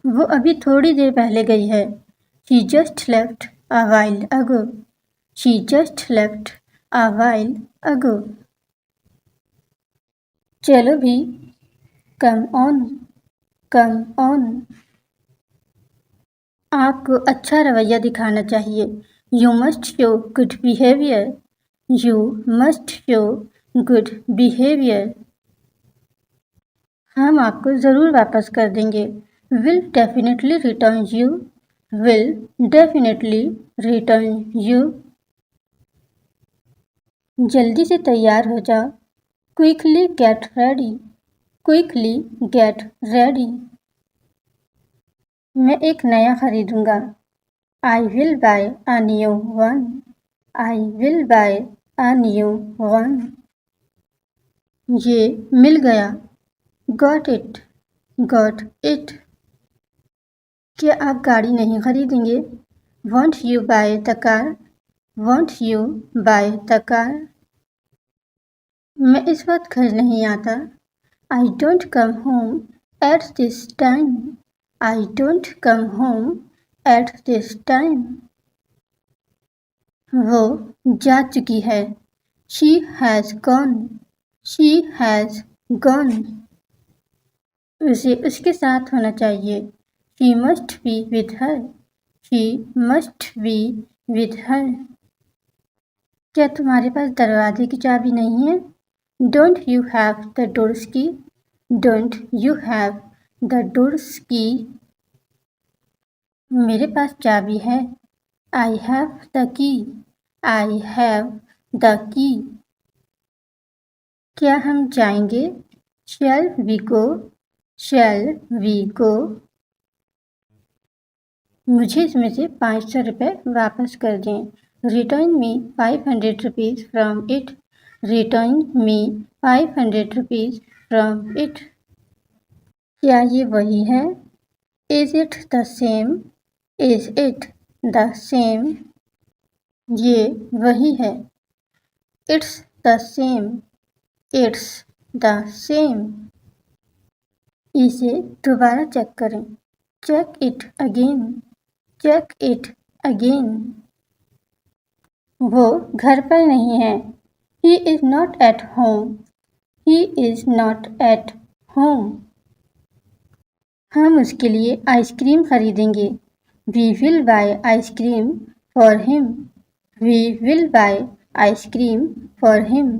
वो अभी थोड़ी देर पहले गई है। She just left a while ago. She just left a while ago. चलो भी, come on, come on. आपको अच्छा रवैया दिखाना चाहिए। You must show good behavior. You must show good behavior. हम आपको ज़रूर वापस कर देंगे। Will definitely return you. Will definitely return you. जल्दी से तैयार हो जाओ। Quickly get ready. Quickly get ready. मैं एक नया खरीदूंगा। I will buy a new one. I will buy a new one. ये मिल गया। Got it. Got it. क्या आप गाड़ी नहीं खरीदेंगे? Won't you buy the car? Won't you buy the car? मैं इस वक्त घर नहीं आता। I don't come home at this time. I don't come home at this time. वो जा चुकी है। She has gone. She has gone. उसे उसके साथ होना चाहिए। She must be with her. She must be with her. क्या तुम्हारे पास दरवाजे की चाबी नहीं है? Don't you have the door's key? Don't you have the door's key? मेरे पास चाबी है। I have the key. I have the key. क्या हम जाएंगे? Shall we go? Shall we go? मुझे इसमें से 500 रुपये वापस कर दें। Return me 500 rupees from it. Return me 500 rupees from it. क्या ये वही है? Is it the same? Is it the same? ये वही है। It's the same. It's the same. इसे दोबारा चेक करें। Check it again. Check it again. वो घर पर नहीं है। He is not at home. He is not at home. हम उसके लिए आइसक्रीम खरीदेंगे। We will buy ice cream for him. We will buy ice cream for him.